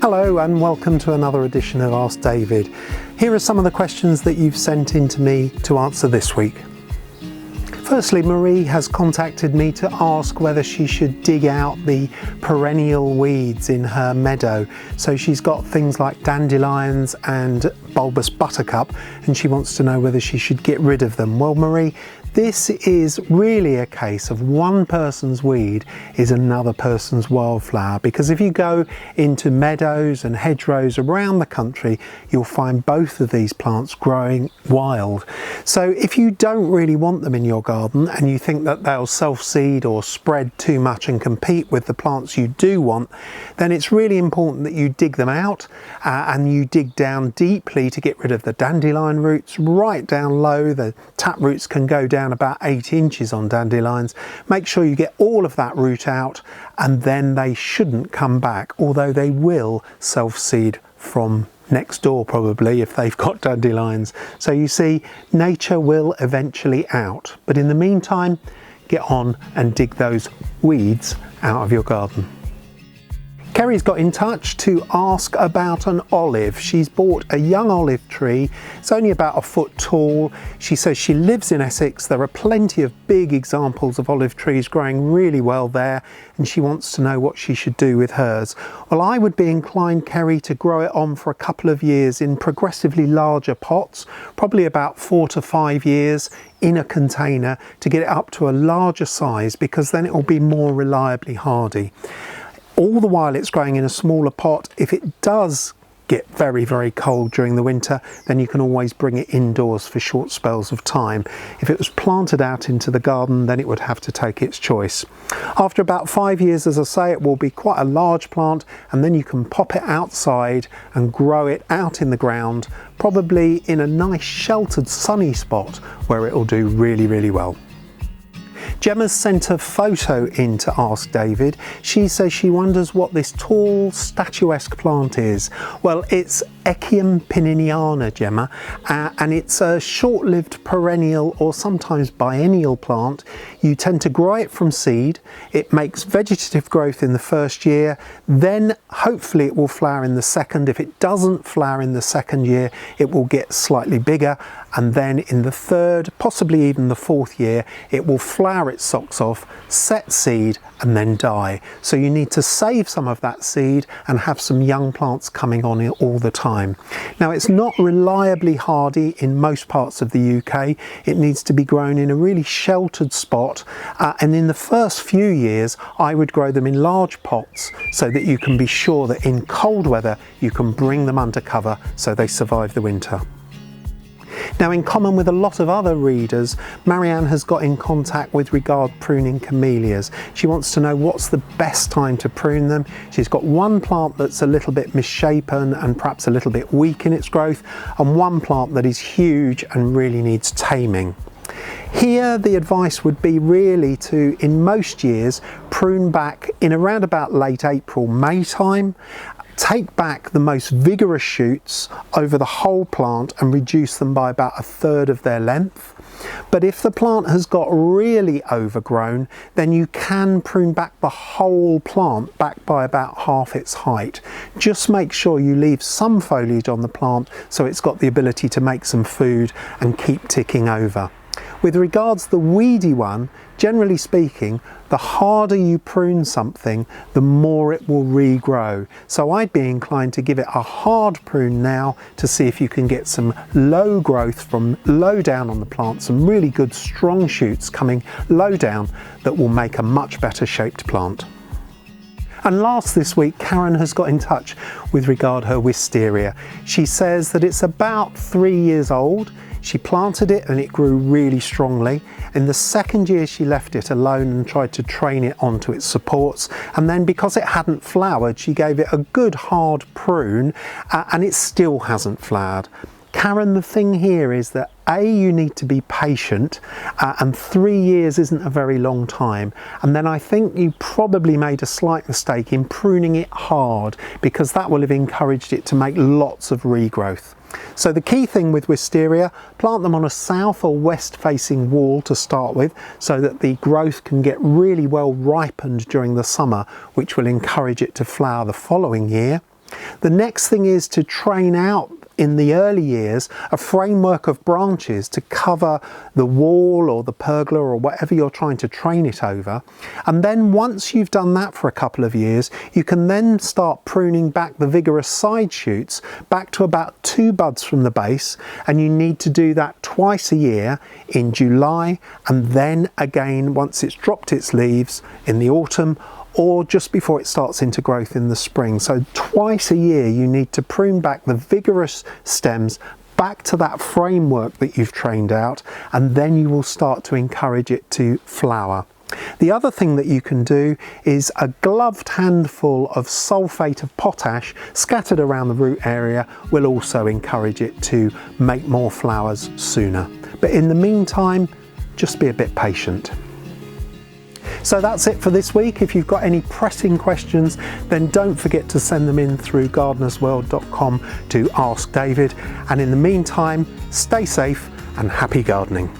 Hello and welcome to another edition of Ask David. Here are some of the questions that you've sent in to me to answer this week. Firstly, Marie has contacted me to ask whether she should dig out the perennial weeds in her meadow. So she's got things like dandelions and bulbous buttercup, and she wants to know whether she should get rid of them. Well, Marie, this is really a case of one person's weed is another person's wildflower, because if you go into meadows and hedgerows around the country, you'll find both of these plants growing wild. So if you don't really want them in your garden and you think that they'll self-seed or spread too much and compete with the plants you do want, then it's really important that you dig them out and you dig down deeply to get rid of the dandelion roots, right down low. The tap roots can go down about 8 inches on dandelions. Make sure you get all of that root out, and then they shouldn't come back, although they will self-seed from next door probably if they've got dandelions. So you see, nature will eventually out, but in the meantime, get on and dig those weeds out of your garden. Kerrie's got in touch to ask about an olive. She's bought a young olive tree. It's only about 1 foot tall. She says she lives in Essex. There are plenty of big examples of olive trees growing really well there, and she wants to know what she should do with hers. Well, I would be inclined, Kerrie, to grow it on for a couple of years in progressively larger pots, probably about 4 to 5 years in a container to get it up to a larger size, because then it will be more reliably hardy. All the while it's growing in a smaller pot, if it does get very, very cold during the winter, then you can always bring it indoors for short spells of time. If it was planted out into the garden, then it would have to take its choice. After about 5 years, as I say, it will be quite a large plant, and then you can pop it outside and grow it out in the ground, probably in a nice sheltered sunny spot where it will do really, really well. Gemma's sent a photo in to ask David. She says she wonders what this tall, statuesque plant is. Well, it's Echium pininiana, Gemma, and it's a short-lived perennial or sometimes biennial plant. You tend to grow it from seed. It makes vegetative growth in the first year, then hopefully it will flower in the second. If it doesn't flower in the second year, it will get slightly bigger, and then in the third, possibly even the fourth year, it will flower its socks off, set seed, and then die. So you need to save some of that seed and have some young plants coming on all the time. Now, it's not reliably hardy in most parts of the UK. It needs to be grown in a really sheltered spot, and in the first few years I would grow them in large pots so that you can be sure that in cold weather you can bring them under cover so they survive the winter. Now, in common with a lot of other readers, Marianne has got in contact with regard pruning camellias. She wants to know what's the best time to prune them. She's got one plant that's a little bit misshapen and perhaps a little bit weak in its growth, and one plant that is huge and really needs taming. Here the advice would be really to, in most years, prune back in around about late April, May time. Take back the most vigorous shoots over the whole plant and reduce them by about 1/3 of their length. But if the plant has got really overgrown, then you can prune back the whole plant back by about half its height. Just make sure you leave some foliage on the plant so it's got the ability to make some food and keep ticking over. With regards to the weedy one, generally speaking, the harder you prune something, the more it will regrow. So I'd be inclined to give it a hard prune now to see if you can get some low growth from low down on the plant, some really good strong shoots coming low down that will make a much better shaped plant. And last this week, Karen has got in touch with regard her wisteria. She says that it's about 3 years old. She planted it and it grew really strongly. In the second year she left it alone and tried to train it onto its supports, and then because it hadn't flowered she gave it a good hard prune, and it still hasn't flowered. Karen, the thing here is that you need to be patient, and 3 years isn't a very long time. And then I think you probably made a slight mistake in pruning it hard, because that will have encouraged it to make lots of regrowth. So the key thing with wisteria, plant them on a south or west facing wall to start with, so that the growth can get really well ripened during the summer, which will encourage it to flower the following year. The next thing is to train out in the early years a framework of branches to cover the wall or the pergola or whatever you're trying to train it over. And then once you've done that for a couple of years, you can then start pruning back the vigorous side shoots back to about 2 buds from the base, and you need to do that twice a year in July and then again once it's dropped its leaves in the autumn or just before it starts into growth in the spring. So twice a year you need to prune back the vigorous stems back to that framework that you've trained out, and then you will start to encourage it to flower. The other thing that you can do is a gloved handful of sulfate of potash scattered around the root area will also encourage it to make more flowers sooner. But in the meantime, just be a bit patient. So that's it for this week. If you've got any pressing questions, then don't forget to send them in through gardenersworld.com to Ask David. And in the meantime, stay safe and happy gardening.